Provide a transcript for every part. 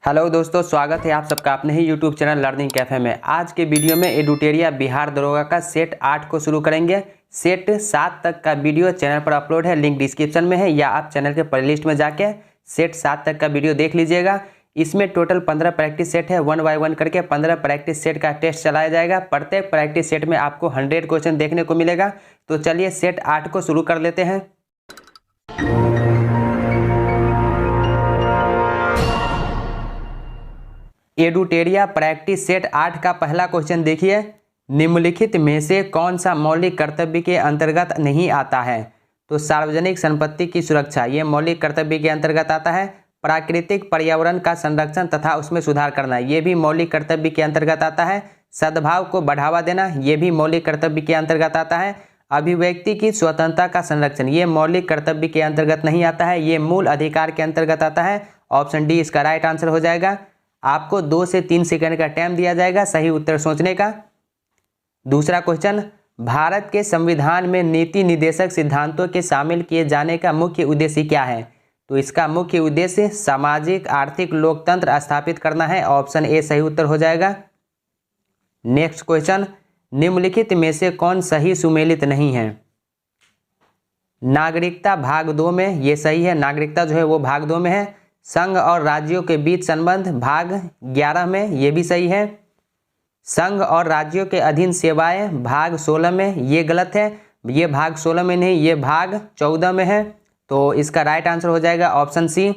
Hello दोस्तों, स्वागत है आप सबका अपने ही यूट्यूब चैनल लर्निंग कैफे में। आज के वीडियो में एडुटेरिया बिहार दरोगा का सेट 8 को शुरू करेंगे। सेट 7 तक का वीडियो चैनल पर अपलोड है, लिंक डिस्क्रिप्शन में है, या आप चैनल के प्लेलिस्ट में जाके सेट 7 तक का वीडियो देख लीजिएगा। इसमें टोटल 15 प्रैक्टिस सेट है, 1 बाय 1 करके 15 प्रैक्टिस सेट का टेस्ट चलाया जाएगा। प्रत्येक प्रैक्टिस सेट में आपको 100 क्वेश्चन देखने को मिलेगा। तो चलिए सेट 8 को शुरू कर लेते हैं। एडुटेरिया प्रैक्टिस सेट 8 का पहला क्वेश्चन देखिए। निम्नलिखित में से कौन सा मौलिक कर्तव्य के अंतर्गत नहीं आता है? तो सार्वजनिक संपत्ति की सुरक्षा ये मौलिक कर्तव्य के अंतर्गत आता है। प्राकृतिक पर्यावरण का संरक्षण तथा उसमें सुधार करना ये भी मौलिक कर्तव्य के अंतर्गत आता है। सद्भाव को बढ़ावा देना ये भी मौलिक कर्तव्य के अंतर्गत आता है। अभिव्यक्ति की स्वतंत्रता का संरक्षण ये मौलिक कर्तव्य के अंतर्गत नहीं आता है, ये मूल अधिकार के अंतर्गत आता है। ऑप्शन डी इसका राइट आंसर हो जाएगा। आपको 2 से 3 सेकंड का टाइम दिया जाएगा सही उत्तर सोचने का। दूसरा क्वेश्चन, भारत के संविधान में नीति निर्देशक सिद्धांतों के शामिल किए जाने का मुख्य उद्देश्य क्या है? तो इसका मुख्य उद्देश्य सामाजिक आर्थिक लोकतंत्र स्थापित करना है। ऑप्शन ए सही उत्तर हो जाएगा। नेक्स्ट क्वेश्चन, निम्नलिखित में से कौन सही सुमेलित नहीं है? नागरिकता भाग 2 में ये सही है, नागरिकता जो है वो भाग 2 में है। संघ और राज्यों के बीच संबंध भाग 11 में ये भी सही है। संघ और राज्यों के अधीन सेवाएं भाग 16 में ये गलत है, ये भाग 16 में नहीं, ये भाग 14 में है। तो इसका राइट आंसर हो जाएगा ऑप्शन सी।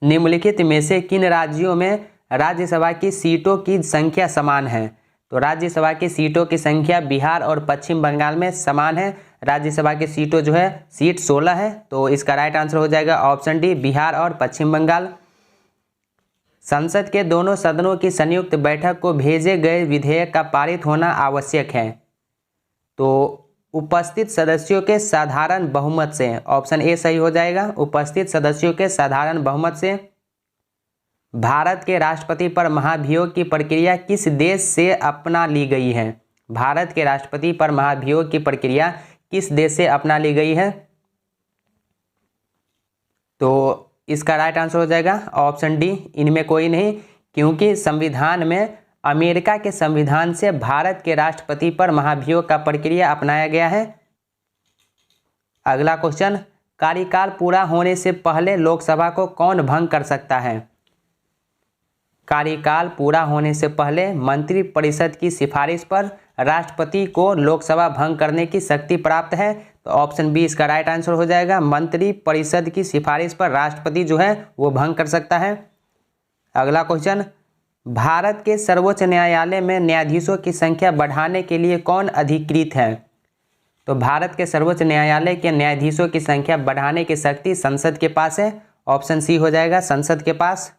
निम्नलिखित में से किन राज्यों में राज्यसभा की सीटों की संख्या समान है? तो राज्यसभा की सीटों की संख्या बिहार और पश्चिम बंगाल में समान है। राज्यसभा की सीटों जो है सीट 16 है। तो इसका राइट आंसर हो जाएगा ऑप्शन डी बिहार और पश्चिम बंगाल। संसद के दोनों सदनों की संयुक्त बैठक को भेजे गए विधेयक का पारित होना आवश्यक है। तो उपस्थित सदस्यों के साधारण बहुमत से। ऑप्शन ए सही हो जाएगा, उपस्थित सदस्यों के साधारण बहुमत से। भारत के राष्ट्रपति पर महाभियोग की प्रक्रिया किस देश से अपना ली गई है? भारत के राष्ट्रपति पर महाभियोग की प्रक्रिया किस देश से अपना ली गई है? तो इसका राइट आंसर हो जाएगा ऑप्शन डी, इनमें कोई नहीं, क्योंकि संविधान में अमेरिका के संविधान से भारत के राष्ट्रपति पर महाभियोग का प्रक्रिया अपनाया गया है। अगला क्वेश्चन, कार्यकाल पूरा होने से पहले लोकसभा को कौन भंग कर सकता है? कार्यकाल पूरा होने से पहले मंत्रिपरिषद की सिफारिश पर राष्ट्रपति को लोकसभा भंग करने की शक्ति प्राप्त है। तो ऑप्शन बी इसका राइट आंसर हो जाएगा। मंत्रिपरिषद की सिफारिश पर राष्ट्रपति जो है वो भंग कर सकता है। अगला क्वेश्चन, भारत के सर्वोच्च न्यायालय में न्यायाधीशों की संख्या बढ़ाने के लिए कौन अधिकृत है? तो भारत के सर्वोच्च न्यायालय के न्यायाधीशों की संख्या बढ़ाने की शक्ति संसद के पास है। ऑप्शन सी हो जाएगा, संसद के पास।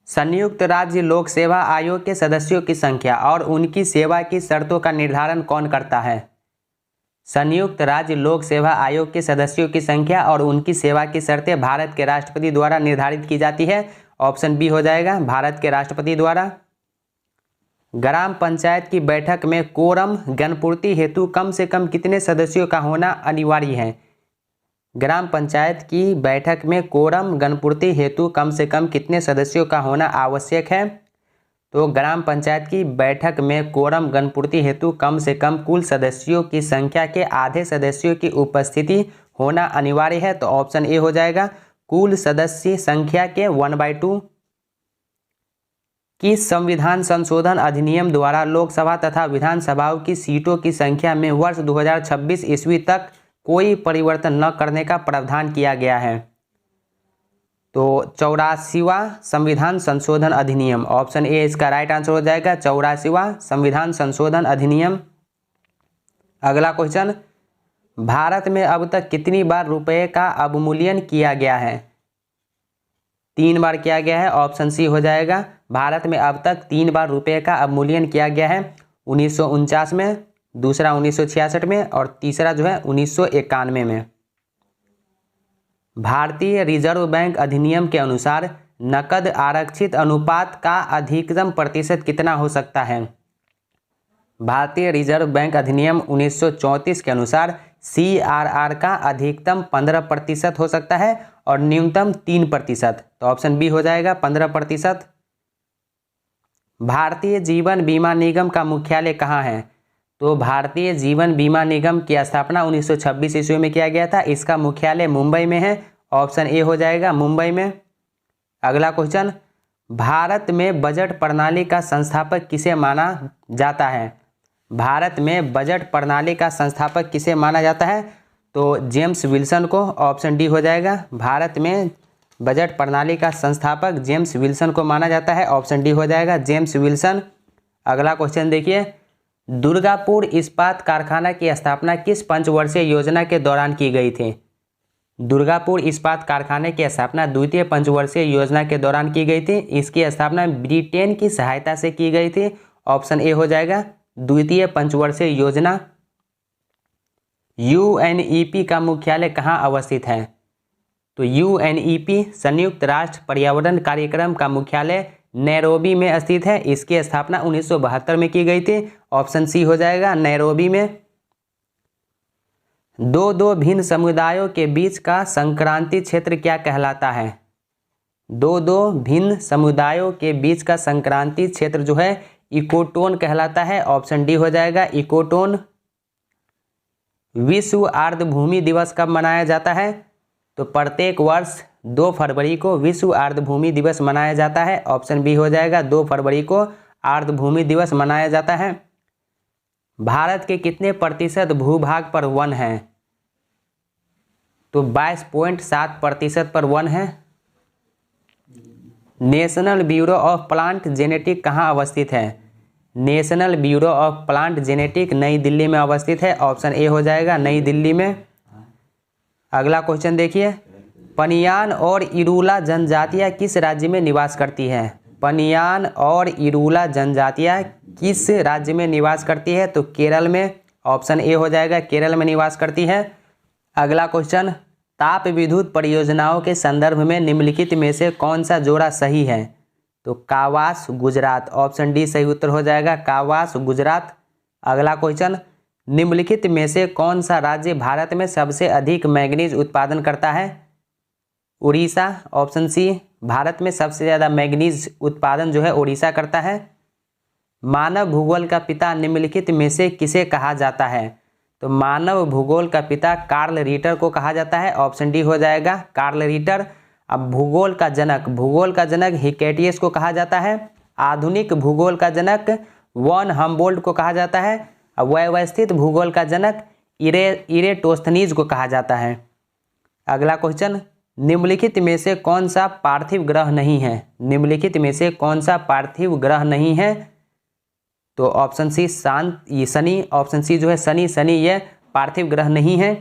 संयुक्त राज्य लोक सेवा आयोग के सदस्यों की संख्या और उनकी सेवा की शर्तों का निर्धारण कौन करता है? संयुक्त राज्य लोक सेवा आयोग के सदस्यों की संख्या और उनकी सेवा की शर्तें भारत के राष्ट्रपति द्वारा निर्धारित की जाती है। ऑप्शन बी हो जाएगा, भारत के राष्ट्रपति द्वारा। ग्राम पंचायत की बैठक में कोरम गणपूर्ति हेतु कम से कम कितने सदस्यों का होना अनिवार्य है? ग्राम पंचायत की बैठक में कोरम गणपूर्ति हेतु कम से कम कितने सदस्यों का होना आवश्यक है? तो ग्राम पंचायत की बैठक में कोरम गणपूर्ति हेतु कम से कम कुल सदस्यों की संख्या के आधे सदस्यों की उपस्थिति होना अनिवार्य है। तो ऑप्शन ए हो जाएगा, कुल सदस्य संख्या के 1/2। किस संविधान संशोधन अधिनियम द्वारा लोकसभा तथा विधानसभाओं की सीटों की संख्या में वर्ष 2026 ईस्वी तक कोई परिवर्तन न करने का प्रावधान किया गया है? तो 84वां संविधान संशोधन अधिनियम। ऑप्शन ए इसका राइट आंसर हो जाएगा, 84वां संविधान संशोधन अधिनियम। अगला क्वेश्चन, भारत में अब तक कितनी बार रुपए का अवमूल्यन किया गया है? 3 बार किया गया है। ऑप्शन सी हो जाएगा, भारत में अब तक 3 बार रुपए का अवमूल्यन किया गया है। 1949 में, दूसरा 1966 में और तीसरा जो है 1991 में। भारतीय रिजर्व बैंक अधिनियम के अनुसार नकद आरक्षित अनुपात का अधिकतम प्रतिशत कितना हो सकता है? भारतीय रिजर्व बैंक अधिनियम 1934 के अनुसार CRR का अधिकतम 15% हो सकता है और न्यूनतम 3%। तो ऑप्शन बी हो जाएगा 15%। भारतीय जीवन बीमा निगम का मुख्यालय कहाँ है? तो भारतीय जीवन बीमा निगम की स्थापना 1926 ईस्वी में किया गया था। इसका मुख्यालय मुंबई में है। ऑप्शन ए हो जाएगा मुंबई में। अगला क्वेश्चन, भारत में बजट प्रणाली का संस्थापक किसे माना जाता है? भारत में बजट प्रणाली का संस्थापक किसे माना जाता है? तो जेम्स विल्सन को। ऑप्शन डी हो जाएगा। भारत में बजट प्रणाली का संस्थापक जेम्स विल्सन को माना जाता है। ऑप्शन डी हो जाएगा जेम्स विल्सन। अगला क्वेश्चन देखिए, दुर्गापुर इस्पात कारखाना की स्थापना किस पंचवर्षीय योजना के दौरान की गई थी? दुर्गापुर इस्पात कारखाने की स्थापना द्वितीय पंचवर्षीय योजना के दौरान की गई थी। इसकी स्थापना ब्रिटेन की सहायता से की गई थी। ऑप्शन ए हो जाएगा द्वितीय पंचवर्षीय योजना। यूएनईपी का मुख्यालय कहाँ अवस्थित है? तो यूएनईपी संयुक्त राष्ट्र पर्यावरण कार्यक्रम का मुख्यालय नैरोबी में स्थित है। इसकी स्थापना 1972 में की गई थी। ऑप्शन सी हो जाएगा नैरोबी में। दो भिन्न समुदायों के बीच का संक्रांति क्षेत्र क्या कहलाता है? दो भिन्न समुदायों के बीच का संक्रांति क्षेत्र जो है इकोटोन कहलाता है। ऑप्शन डी हो जाएगा इकोटोन। विश्व आर्द्रभूमि दिवस कब मनाया जाता है? तो प्रत्येक वर्ष 2 फरवरी को विश्व आर्द्रभूमि दिवस मनाया जाता है। ऑप्शन बी हो जाएगा 2 फरवरी को आर्द्रभूमि दिवस मनाया जाता है। भारत के कितने प्रतिशत भूभाग पर वन है? तो 22.7% पर वन है। National bureau of plant genetic कहाँ अवस्थित है? National bureau of plant genetic नई दिल्ली में अवस्थित है। ऑप्शन ए हो जाएगा नई दिल्ली में। अगला क्वेश्चन देखिए, पनियान और इरूला जनजातियाँ किस राज्य में निवास करती है? पनियान और इरूला जनजातियाँ किस राज्य में निवास करती है? तो केरल में। ऑप्शन ए हो जाएगा केरल में निवास करती है। अगला क्वेश्चन, ताप विद्युत परियोजनाओं के संदर्भ में निम्नलिखित में से कौन सा जोड़ा सही है? तो कावास गुजरात। ऑप्शन डी सही उत्तर हो जाएगा कावास गुजरात। अगला क्वेश्चन, निम्नलिखित में से कौन सा राज्य भारत में सबसे अधिक मैंगनीज उत्पादन करता है? उड़ीसा। ऑप्शन सी, भारत में सबसे ज़्यादा मैंगनीज उत्पादन जो है उड़ीसा करता है। मानव भूगोल का पिता निम्नलिखित में से किसे कहा जाता है? तो मानव भूगोल का पिता कार्ल रीटर को कहा जाता है। ऑप्शन डी हो जाएगा कार्ल रीटर। अब भूगोल का जनक हिकेटियस को कहा जाता है। आधुनिक भूगोल का जनक वॉन हम्बोल्ट को कहा जाता है। अब व्यवस्थित भूगोल का जनक इरेटोस्थनीज को कहा जाता है। अगला क्वेश्चन, निम्नलिखित में से कौन सा पार्थिव ग्रह नहीं है? निम्नलिखित में से कौन सा पार्थिव ग्रह नहीं है? तो ऑप्शन सी शनि। ऑप्शन सी जो है शनि यह पार्थिव ग्रह नहीं है।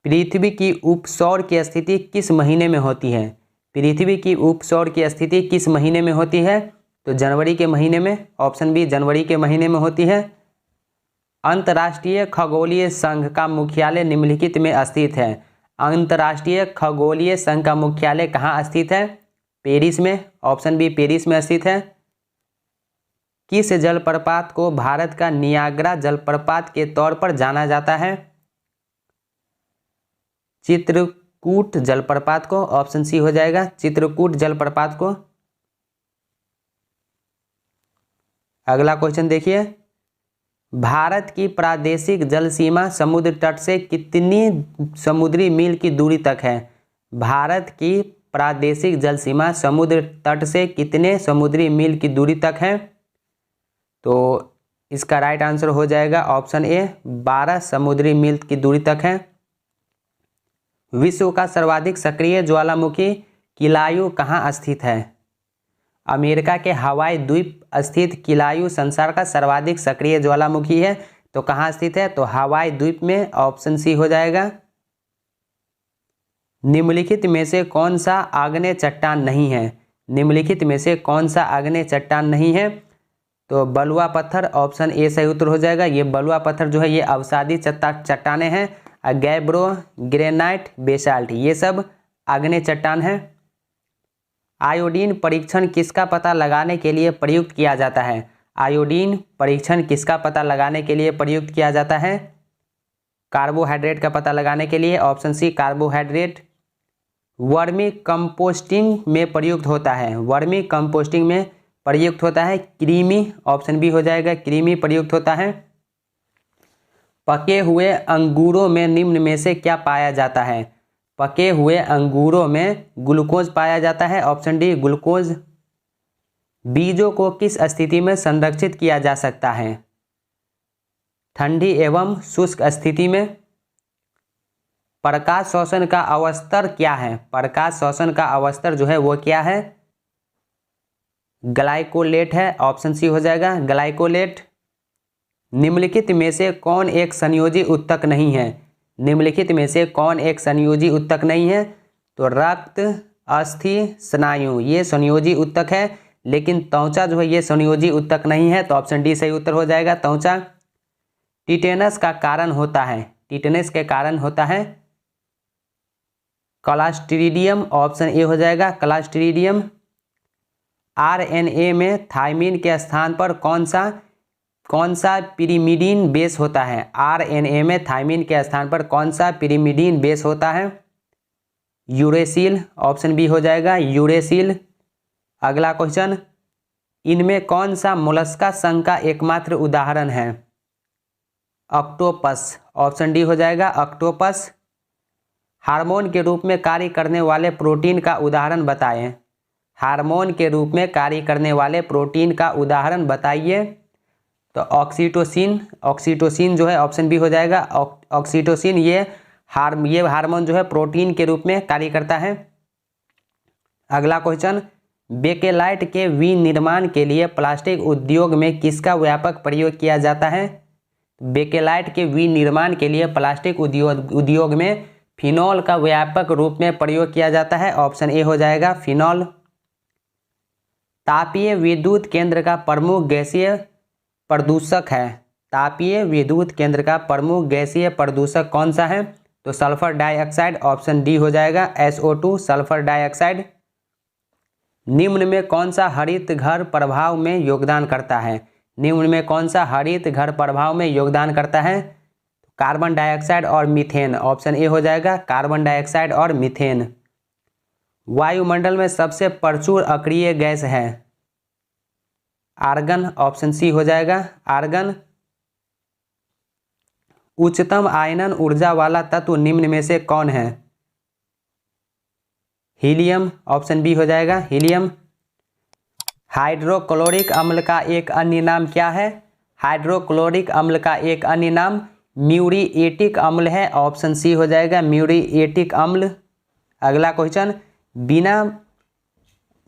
पृथ्वी की उपसौर की स्थिति किस महीने में होती है? पृथ्वी की उपसौर की स्थिति किस महीने में होती है? तो जनवरी के महीने में। ऑप्शन बी जनवरी के महीने में होती है। अंतर्राष्ट्रीय खगोलीय संघ का मुख्यालय निम्नलिखित में स्थित है। अंतर्राष्ट्रीय खगोलीय संघ का मुख्यालय कहाँ स्थित है? पेरिस में। ऑप्शन बी पेरिस में स्थित है। किस जलप्रपात को भारत का नियाग्रा जलप्रपात के तौर पर जाना जाता है? चित्रकूट जलप्रपात को। ऑप्शन सी हो जाएगा चित्रकूट जलप्रपात को। अगला क्वेश्चन देखिए, भारत की प्रादेशिक जल सीमा समुद्र तट से कितनी समुद्री मील की दूरी तक है? भारत की प्रादेशिक जल सीमा समुद्र तट से कितने समुद्री मील की दूरी तक है? तो इसका राइट आंसर हो जाएगा ऑप्शन ए 12 समुद्री मील की दूरी तक है। विश्व का सर्वाधिक सक्रिय ज्वालामुखी किलायु कहाँ स्थित है? अमेरिका के हवाई द्वीप स्थित किलायु संसार का सर्वाधिक सक्रिय ज्वालामुखी है। तो कहाँ स्थित है? तो हवाई द्वीप में। ऑप्शन सी हो जाएगा। निम्नलिखित में से कौन सा आग्नेय चट्टान नहीं है? निम्नलिखित में से कौन सा आग्नेय चट्टान नहीं है? तो बलुआ पत्थर। ऑप्शन ए सही उत्तर हो जाएगा। ये बलुआ पत्थर जो है ये अवसादी चट्टाने हैं। गैब्रो, ग्रेनाइट, बेसाल्ट ये सब आग्नेय चट्टान है। आयोडीन परीक्षण किसका पता लगाने के लिए प्रयुक्त किया जाता है? आयोडीन परीक्षण किसका पता लगाने के लिए प्रयुक्त किया जाता है? कार्बोहाइड्रेट का पता लगाने के लिए। Option C carbohydrate. Vermicomposting में प्रयुक्त होता है? वर्मी कंपोस्टिंग में प्रयुक्त होता है कृमि, ऑप्शन बी हो जाएगा, कृमि प्रयुक्त होता है। पके हुए अंगूरों में निम्न में से क्या पाया जाता है? पके हुए अंगूरों में ग्लूकोज पाया जाता है, ऑप्शन डी ग्लूकोज। बीजों को किस स्थिति में संरक्षित किया जा सकता है? ठंडी एवं शुष्क स्थिति में। प्रकाश शोषण का अवस्तर क्या है? प्रकाश शोषण का अवस्तर जो है वो क्या है? ग्लाइकोलेट है, ऑप्शन सी हो जाएगा ग्लाइकोलेट। निम्नलिखित में से कौन एक संयोजी उत्तक नहीं है? निम्नलिखित में से कौन एक संयोजी उत्तक नहीं है? तो रक्त, अस्थि, स्नायु ये संयोजी उत्तक है, लेकिन त्वचा जो है ये संयोजी उत्तक नहीं है, तो ऑप्शन डी सही उत्तर हो जाएगा त्वचा। टिटेनस का कारण होता है? टिटेनस के कारण होता है क्लॉस्ट्रीडियम, ऑप्शन ए हो जाएगा क्लॉस्ट्रीडियम। आरएनए में थायमिन के स्थान पर कौन सा पिरिमिडीन बेस होता है? आरएनए में थायमिन के स्थान पर कौन सा पिरिमिडीन बेस होता है? यूरेसिल, ऑप्शन बी हो जाएगा यूरेसिल। अगला क्वेश्चन, इनमें कौन सा मोलस्का संघ का एकमात्र उदाहरण है? ऑक्टोपस, ऑप्शन डी हो जाएगा ऑक्टोपस। हार्मोन के रूप में कार्य करने वाले प्रोटीन का उदाहरण बताएं। हार्मोन के रूप में कार्य करने वाले प्रोटीन का उदाहरण बताइए। तो ऑक्सीटोसिन, ऑक्सीटोसिन जो है ऑप्शन बी हो जाएगा ऑक्सीटोसिन। ये हार्मोन जो है प्रोटीन के रूप में कार्य करता है। अगला क्वेश्चन, बेकेलाइट के विनिर्माण के लिए प्लास्टिक उद्योग में किसका व्यापक प्रयोग किया जाता है? बेकेलाइट के विनिर्माण के लिए प्लास्टिक उद्योग में फिनॉल का व्यापक रूप में प्रयोग किया जाता है, ऑप्शन ए हो जाएगा फिनॉल। तापीय विद्युत केंद्र का प्रमुख गैसीय प्रदूषक है? तापीय विद्युत केंद्र का प्रमुख गैसीय प्रदूषक कौन सा है? तो सल्फर डाइऑक्साइड, ऑप्शन डी हो जाएगा SO2 सल्फर डाइऑक्साइड। निम्न में कौन सा हरित घर प्रभाव में योगदान करता है? निम्न में कौन सा हरित घर प्रभाव में योगदान करता है? कार्बन डाइऑक्साइड और मीथेन, ऑप्शन ए हो जाएगा कार्बन डाइऑक्साइड और मीथेन। वायुमंडल में सबसे प्रचुर अक्रिय गैस है? आर्गन, ऑप्शन सी हो जाएगा आर्गन। उच्चतम आयनन ऊर्जा वाला तत्व निम्न में से कौन है? हीलियम, ऑप्शन बी हो जाएगा हीलियम। हाइड्रोक्लोरिक अम्ल का एक अन्य नाम क्या है? हाइड्रोक्लोरिक अम्ल का एक अन्य नाम म्यूरिएटिक अम्ल है, ऑप्शन सी हो जाएगा म्यूरिएटिक अम्ल। अगला क्वेश्चन,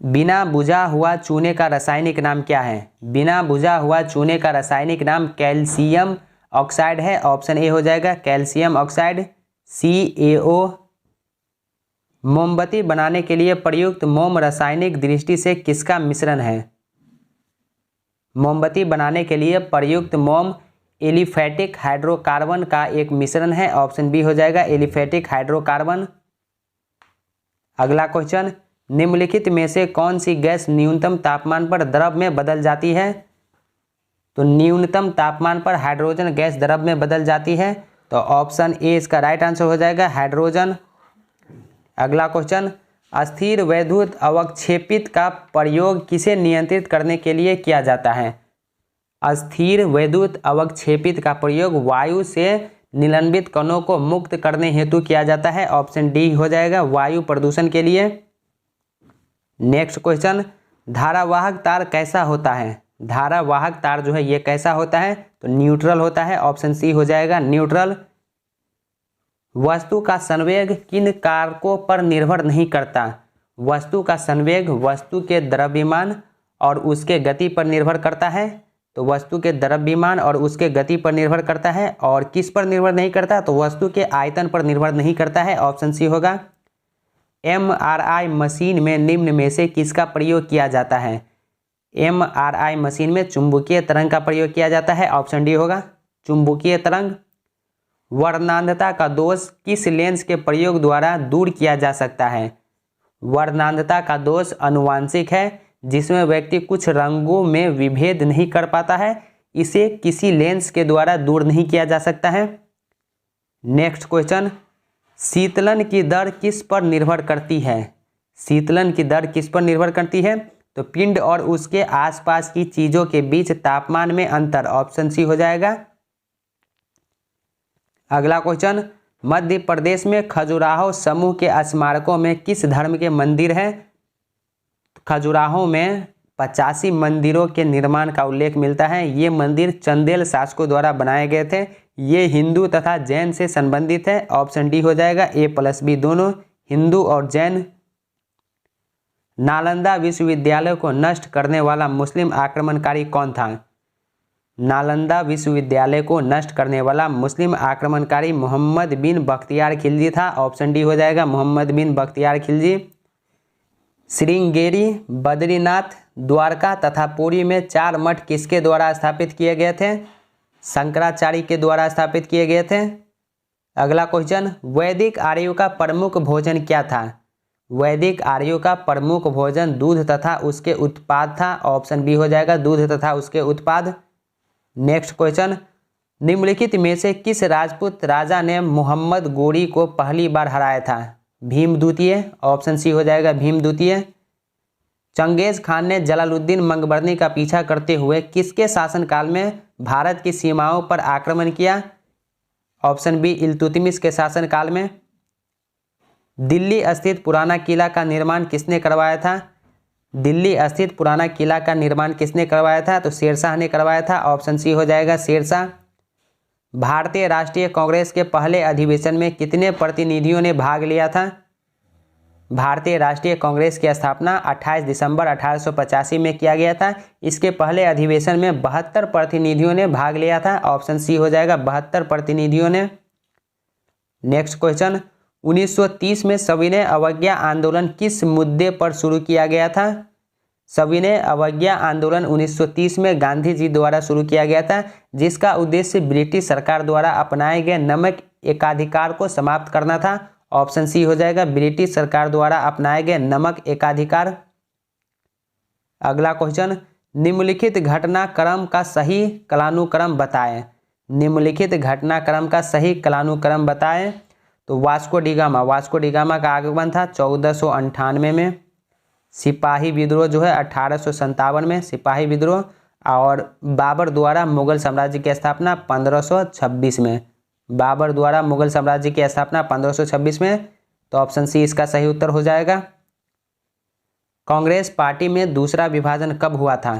बिना बुझा हुआ चूने का रासायनिक नाम क्या है? बिना बुझा हुआ चूने का रासायनिक नाम कैल्शियम ऑक्साइड है, ऑप्शन ए हो जाएगा कैल्शियम ऑक्साइड CaO। मोमबत्ती बनाने के लिए प्रयुक्त मोम रासायनिक दृष्टि से किसका मिश्रण है? मोमबत्ती बनाने के लिए प्रयुक्त मोम एलिफैटिक हाइड्रोकार्बन का एक मिश्रण है, ऑप्शन बी हो जाएगा एलिफैटिक हाइड्रोकार्बन। अगला क्वेश्चन, निम्नलिखित में से कौन सी गैस न्यूनतम तापमान पर द्रव में बदल जाती है? तो न्यूनतम तापमान पर हाइड्रोजन गैस द्रव में बदल जाती है, तो ऑप्शन ए इसका राइट आंसर हो जाएगा हाइड्रोजन। अगला क्वेश्चन, अस्थिर वैद्युत अवक्षेपित का प्रयोग किसे नियंत्रित करने के लिए किया जाता है? अस्थिर वैद्युत अवक्षेपित का प्रयोग वायु से निलंबित कणों को मुक्त करने हेतु किया जाता है, ऑप्शन डी हो जाएगा वायु प्रदूषण के लिए। नेक्स्ट क्वेश्चन, धारावाहक तार कैसा होता है? धारावाहक तार जो है ये कैसा होता है? तो न्यूट्रल होता है, ऑप्शन सी हो जाएगा न्यूट्रल। वस्तु का संवेग किन कारकों पर निर्भर नहीं करता? वस्तु का संवेग वस्तु के द्रव्यमान और उसके गति पर निर्भर करता है, तो वस्तु के द्रव्यमान और उसके गति पर निर्भर करता है। और किस पर निर्भर नहीं करता? तो वस्तु के आयतन पर निर्भर नहीं करता है, ऑप्शन सी होगा। MRI मशीन में निम्न में से किसका प्रयोग किया जाता है? MRI मशीन में चुंबकीय तरंग का प्रयोग किया जाता है, ऑप्शन डी होगा चुंबकीय तरंग। वर्णांधता का दोष किस लेंस के प्रयोग द्वारा दूर किया जा सकता है? वर्णांधता का दोष अनुवांशिक है, जिसमें व्यक्ति कुछ रंगों में विभेद नहीं कर पाता है, इसे किसी लेंस के द्वारा दूर नहीं किया जा सकता है। नेक्स्ट क्वेश्चन, शीतलन की दर किस पर निर्भर करती है? शीतलन की दर किस पर निर्भर करती है? तो पिंड और उसके आसपास की चीजों के बीच तापमान में अंतर, ऑप्शन सी हो जाएगा। अगला क्वेश्चन, मध्य प्रदेश में खजुराहो समूह के स्मारकों में किस धर्म के मंदिर हैं? खजुराहो में 85 मंदिरों के निर्माण का उल्लेख मिलता है। ये मंदिर चंदेल शासकों द्वारा बनाए गए थे। ये हिंदू तथा जैन से संबंधित है, ऑप्शन डी हो जाएगा। A+B दोनों हिंदू और जैन। नालंदा विश्वविद्यालय को नष्ट करने वाला मुस्लिम आक्रमणकारी कौन था? नालंदा विश्वविद्यालय को नष्ट करने वाला मुस्लिम आक्रमणकारी मोहम्मद बिन बख्तियार खिलजी था, ऑप्शन डी हो जाएगा, मोहम्मद बिन बख्तियार खिलजी। श्रृंगेरी, बद्रीनाथ, द्वारका तथा पुरी में 4 मठ किसके द्वारा स्थापित किए गए थे? शंकराचार्य के द्वारा स्थापित किए गए थे। अगला क्वेश्चन, वैदिक आर्यों का प्रमुख भोजन क्या था? वैदिक आर्यों का प्रमुख भोजन दूध तथा उसके उत्पाद था, ऑप्शन बी हो जाएगा, दूध तथा उसके उत्पाद। नेक्स्ट क्वेश्चन, निम्नलिखित में से किस राजपूत राजा ने मोहम्मद गोरी को पहली बार हराया था? भीम द्वितीय, ऑप्शन सी हो जाएगा, भीम द्वितीय। चंगेज खान ने जलालुद्दीन मंगबर्नी का पीछा करते हुए किसके शासनकाल में भारत की सीमाओं पर आक्रमण किया? ऑप्शन बी, इल्तुतमिश के शासनकाल में। दिल्ली स्थित पुराना किला का निर्माण किसने करवाया था? दिल्ली स्थित पुराना किला का निर्माण किसने करवाया था? तो शेरशाह ने करवाया था, ऑप्शन सी हो जाएगा, शेरशाह। भारतीय राष्ट्रीय कांग्रेस के पहले अधिवेशन में कितने प्रतिनिधियों ने भाग लिया था? भारतीय राष्ट्रीय कांग्रेस की स्थापना 28 दिसंबर 1885 में किया गया था। इसके पहले अधिवेशन में 72 प्रतिनिधियों ने भाग लिया था, ऑप्शन सी हो जाएगा, 72 प्रतिनिधियों ने। नेक्स्ट क्वेश्चन, 1930 में सविनय अवज्ञा आंदोलन किस मुद्दे पर शुरू किया गया था? सविनय अवज्ञा आंदोलन 1930 में गांधी जी द्वारा शुरू किया गया था, जिसका उद्देश्य ब्रिटिश सरकार द्वारा अपनाए गए नमक एकाधिकार को समाप्त करना था, ऑप्शन सी हो जाएगा, ब्रिटिश सरकार द्वारा अपनाए गए नमक एकाधिकार। अगला क्वेश्चन, निम्नलिखित घटनाक्रम का सही कालानुक्रम बताएं। निम्नलिखित घटनाक्रम का सही कालानुक्रम बताएं। तो वास्को डिगामा का आगमन था 1498 में। सिपाही विद्रोह जो है 1857 में, सिपाही विद्रोह। और बाबर द्वारा मुगल साम्राज्य की स्थापना 1526 में। बाबर द्वारा मुगल साम्राज्य की स्थापना 1526 में, तो ऑप्शन सी इसका सही उत्तर हो जाएगा। कांग्रेस पार्टी में दूसरा विभाजन कब हुआ था?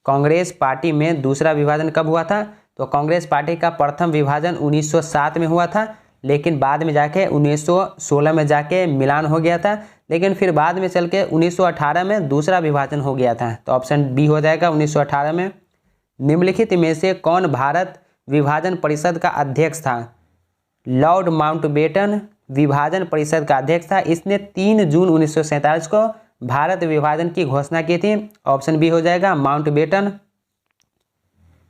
कांग्रेस पार्टी में दूसरा विभाजन कब हुआ था? तो कांग्रेस पार्टी का प्रथम विभाजन 1907 में हुआ था, लेकिन बाद में जाके 1916 में जाके मिलान हो गया था, लेकिन फिर बाद में चल के 1918 में दूसरा विभाजन हो गया था, तो ऑप्शन बी हो जाएगा, 1918 में। निम्नलिखित में से कौन भारत विभाजन परिषद का अध्यक्ष था? लॉर्ड माउंटबेटन विभाजन परिषद का अध्यक्ष था। इसने 3 जून 1947 को भारत विभाजन की घोषणा की थी, ऑप्शन बी हो जाएगा, माउंटबेटन।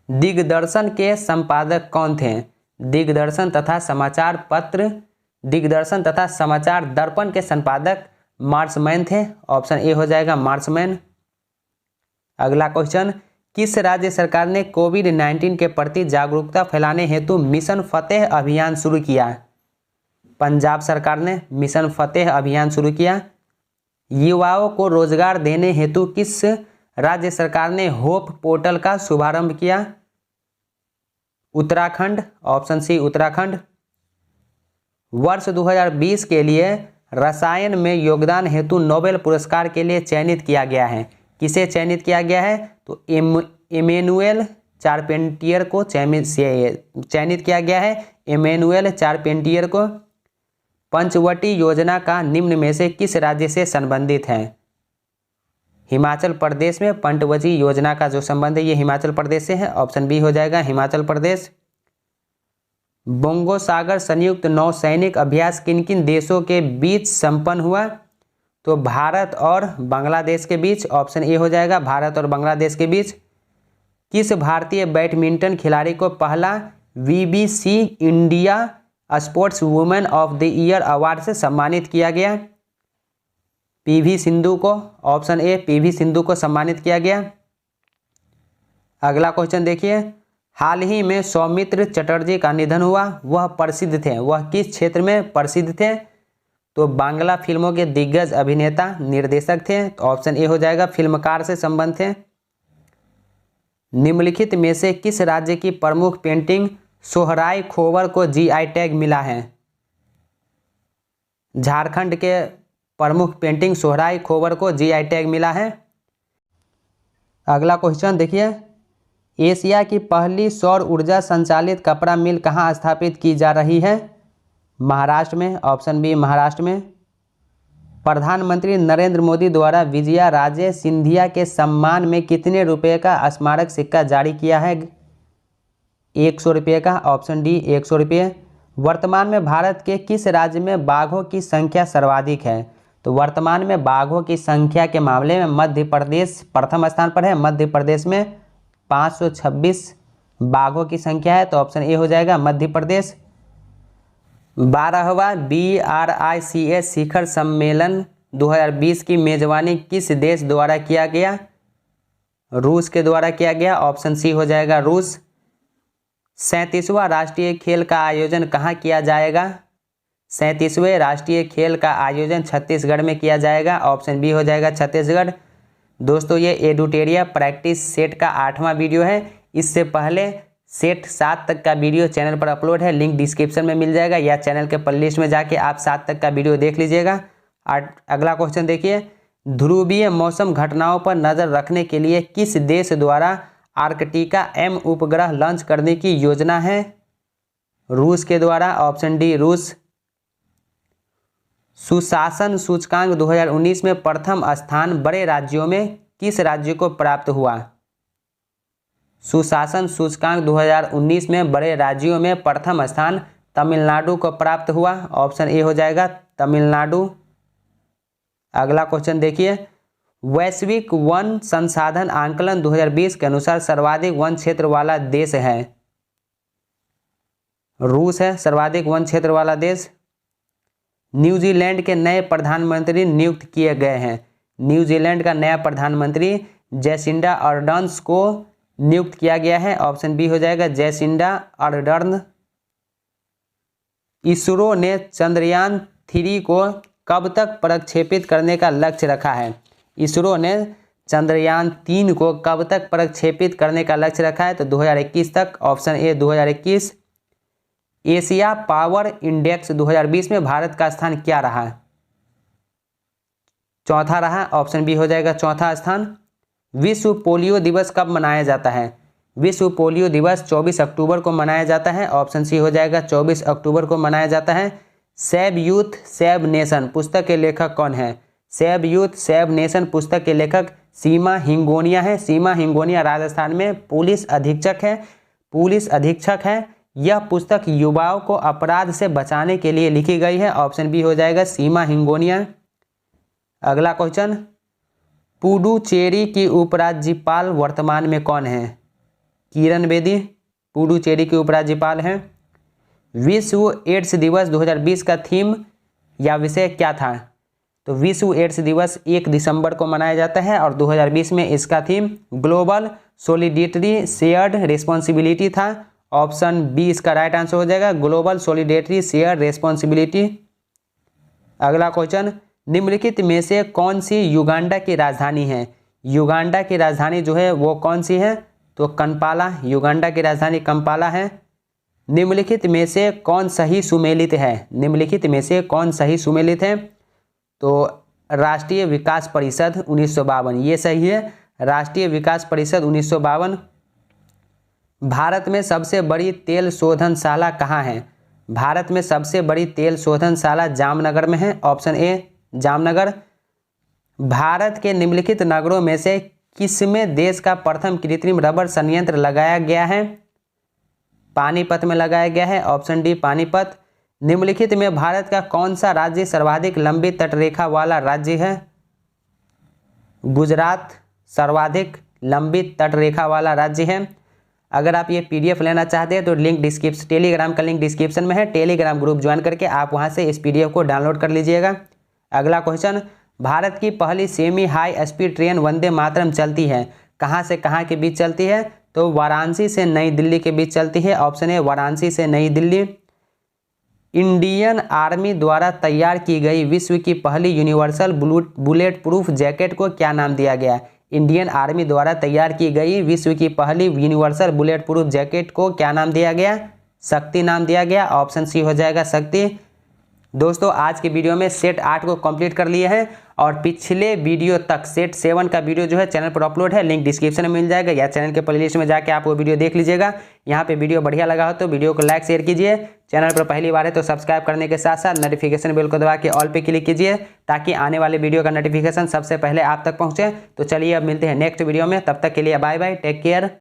दिग्दर्शन के संपादक कौन थे? दिग्दर्शन तथा समाचार पत्र दिग्दर्शन तथा समाचार दर्पण के संपादक मार्समैन थे, ऑप्शन ए हो जाएगा, मार्समैन। अगला क्वेश्चन, किस राज्य सरकार ने कोविड-19 के प्रति जागरूकता फैलाने हेतु मिशन फतेह अभियान शुरू किया? पंजाब सरकार ने मिशन फतेह अभियान शुरू किया। युवाओं को रोजगार देने हेतु किस राज्य सरकार ने होप पोर्टल का शुभारंभ किया? Uttarakhand, option C, Uttarakhand. वर्ष 2020 के लिए रसायन में योगदान हेतु नोबेल पुरस्कार के लिए चयनित किया गया है। किसे चयनित किया गया है? तो इमैनुएल चारपेंटियर को चयनित किया गया है, इमैनुएल चारपेंटियर को। पंचवटी योजना का निम्न में से किस राज्य से संबंधित है? हिमाचल प्रदेश में पंचवटी योजना का जो संबंध है ये हिमाचल प्रदेश से है, ऑप्शन बी हो जाएगा, हिमाचल प्रदेश। बोंगो सागर संयुक्त नौसैनिक अभ्यास किन किन देशों के बीच संपन्न हुआ? तो भारत और बांग्लादेश के बीच, ऑप्शन ए हो जाएगा, भारत और बांग्लादेश के बीच। किस भारतीय बैडमिंटन खिलाड़ी को पहला BBC India sports women of the year award से सम्मानित किया गया? PV सिंधु को, ऑप्शन ए, PV सिंधु को सम्मानित किया गया। अगला क्वेश्चन देखिए, हाल ही में सौमित्र चटर्जी का निधन हुआ, वह प्रसिद्ध थे, वह किस क्षेत्र में प्रसिद्ध थे? तो बांग्ला फिल्मों के दिग्गज अभिनेता निर्देशक थे। तो ऑप्शन ए हो जाएगा, फिल्मकार से संबंध थे। निम्नलिखित में से किस राज्य की प्रमुख पेंटिंग सोहराय खोवर को जीआई टैग मिला है? झारखंड के प्रमुख पेंटिंग सोहराय खोवर को जीआई टैग मिला है। अगला क्वेश्चन देखिए, एशिया की पहली सौर ऊर्जा संचालित कपड़ा मिल कहाँ स्थापित की जा रही है? महाराष्ट्र में। ऑप्शन बी महाराष्ट्र में। प्रधानमंत्री नरेंद्र मोदी द्वारा विजया राजे सिंधिया के सम्मान में कितने रुपए का स्मारक सिक्का जारी किया है? 100 रुपये का। ऑप्शन डी 100 रुपये। वर्तमान में भारत के किस राज्य में बाघों की संख्या सर्वाधिक है? तो वर्तमान में बाघों की संख्या के मामले में मध्य प्रदेश प्रथम स्थान पर है। मध्य प्रदेश में 526 बाघों की संख्या है। तो ऑप्शन ए हो जाएगा मध्य प्रदेश। 12वां BRICS शिखर सम्मेलन 2020 की मेजबानी किस देश द्वारा किया गया? रूस के द्वारा किया गया। ऑप्शन सी हो जाएगा रूस। 37वां राष्ट्रीय खेल का आयोजन कहाँ किया जाएगा? 37वें राष्ट्रीय खेल का आयोजन छत्तीसगढ़ में किया जाएगा। ऑप्शन बी हो जाएगा छत्तीसगढ़। दोस्तों ये एडुटेरिया प्रैक्टिस सेट का 8वां वीडियो है। इससे पहले सेट 7 तक का वीडियो चैनल पर अपलोड है, लिंक डिस्क्रिप्शन में मिल जाएगा, या चैनल के प्लेलिस्ट में जाके आप 7 तक का वीडियो देख लीजिएगा। अगला क्वेश्चन देखिए, ध्रुवीय मौसम घटनाओं पर नजर रखने के लिए किस देश द्वारा आर्कटिका M उपग्रह लॉन्च करने की योजना है? रूस के द्वारा। ऑप्शन डी रूस। सुशासन सूचकांक 2019 में प्रथम स्थान बड़े राज्यों में किस राज्य को प्राप्त हुआ? सुशासन सूचकांक 2019 में बड़े राज्यों में प्रथम स्थान तमिलनाडु को प्राप्त हुआ। ऑप्शन ए हो जाएगा तमिलनाडु। अगला क्वेश्चन देखिए, वैश्विक वन संसाधन आंकलन 2020 के अनुसार सर्वाधिक वन क्षेत्र वाला देश है? रूस है सर्वाधिक वन क्षेत्र वाला देश। न्यूजीलैंड के नए प्रधानमंत्री नियुक्त किए गए हैं। न्यूजीलैंड का नया प्रधानमंत्री जैसिंडा अर्डर्न को नियुक्त किया गया है। ऑप्शन बी हो जाएगा जैसिंडा अर्डर्न। इसरो ने चंद्रयान 3 को कब तक प्रक्षेपित करने का लक्ष्य रखा है? इसरो ने चंद्रयान 3 को कब तक प्रक्षेपित करने का लक्ष्य रखा है? तो 2021 तक। Option A 2021। Asia power index 2020 में भारत का स्थान क्या रहा? चौथा रहा। ऑप्शन बी हो जाएगा चौथा स्थान। विश्व पोलियो दिवस कब मनाया जाता है? विश्व पोलियो दिवस 24 अक्टूबर को मनाया जाता है। ऑप्शन सी हो जाएगा 24 अक्टूबर को मनाया जाता है। सेव यूथ सेव नेशन पुस्तक के लेखक कौन है? सेव यूथ सेव नेशन पुस्तक के लेखक सीमा हिंगोनिया है। सीमा हिंगोनिया राजस्थान में पुलिस अधीक्षक है। यह पुस्तक युवाओं को अपराध से बचाने के लिए लिखी गई है। ऑप्शन बी हो जाएगा सीमा हिंगोनिया। अगला क्वेश्चन, पुडुचेरी की उपराज्यपाल वर्तमान में कौन है? किरण बेदी पुडुचेरी की उपराज्यपाल हैं। विश्व एड्स दिवस 2020 का थीम या विषय क्या था? तो विश्व एड्स दिवस 1 दिसंबर को मनाया जाता है और 2020 में इसका theme global solidarity shared responsibility था। ऑप्शन बी इसका राइट आंसर हो जाएगा, ग्लोबल सॉलिडेरिटी शेयर्ड रिस्पॉन्सिबिलिटी। अगला क्वेश्चन, निम्नलिखित में से कौन सी युगांडा की राजधानी है? युगांडा की राजधानी जो है वो कौन सी है? तो कंपाला। युगांडा की राजधानी कंपाला है। निम्नलिखित में से कौन सही सुमेलित है? निम्नलिखित में से कौन सही सुमेलित है? तो राष्ट्रीय विकास परिषद 1952, ये सही है, राष्ट्रीय विकास परिषद 1952। भारत में सबसे बड़ी तेल शोधनशाला कहाँ है? भारत में सबसे बड़ी तेल शोधनशाला जामनगर में है। Option A Jamnagar. भारत के निम्नलिखित नगरों में से किसमें देश का प्रथम कृत्रिम रबर संयंत्र लगाया गया है? पानीपत में लगाया गया है। Option D Panipat. निम्नलिखित में भारत का कौन सा राज्य सर्वाधिक लंबी तटरेखा वाला राज्य है? गुजरात सर्वाधिक लंबी तटरेखा वाला राज्य है। अगर आप ये PDF लेना चाहते हैं तो लिंक टेलीग्राम का लिंक डिस्क्रिप्शन में है। टेलीग्राम ग्रुप ज्वाइन करके आप वहां से इस PDF को डाउनलोड कर लीजिएगा। अगला क्वेश्चन, भारत की पहली semi high speed train Vande Mataram चलती है, कहां से कहां के बीच चलती है? तो वाराणसी से नई दिल्ली के बीच चलती है। ऑप्शन है वाराणसी से नई दिल्ली। इंडियन आर्मी द्वारा तैयार की गई विश्व की पहली यूनिवर्सल बुलेट प्रूफ जैकेट को क्या नाम दिया गया? इंडियन आर्मी द्वारा तैयार की गई विश्व की पहली यूनिवर्सल बुलेट प्रूफ जैकेट को क्या नाम दिया गया? शक्ति नाम दिया गया। ऑप्शन सी हो जाएगा शक्ति। दोस्तों आज की वीडियो में सेट 8 को कंप्लीट कर लिए हैं और पिछले वीडियो तक सेट 7 का वीडियो जो है चैनल पर अपलोड है, लिंक डिस्क्रिप्शन में मिल जाएगा या चैनल के प्लेलिस्ट में जाके आप वो वीडियो देख लीजिएगा। यहाँ पे वीडियो बढ़िया लगा हो तो वीडियो को लाइक शेयर कीजिए। चैनल पर पहली बार है तो सब्सक्राइब करने के साथ साथ नोटिफिकेशन बेल को दबा के ऑल पे क्लिक कीजिए ताकि आने वाले वीडियो का नोटिफिकेशन सबसे पहले आप तक पहुँचे। तो चलिए अब मिलते हैं नेक्स्ट वीडियो में, तब तक के लिए बाय बाय, टेक केयर।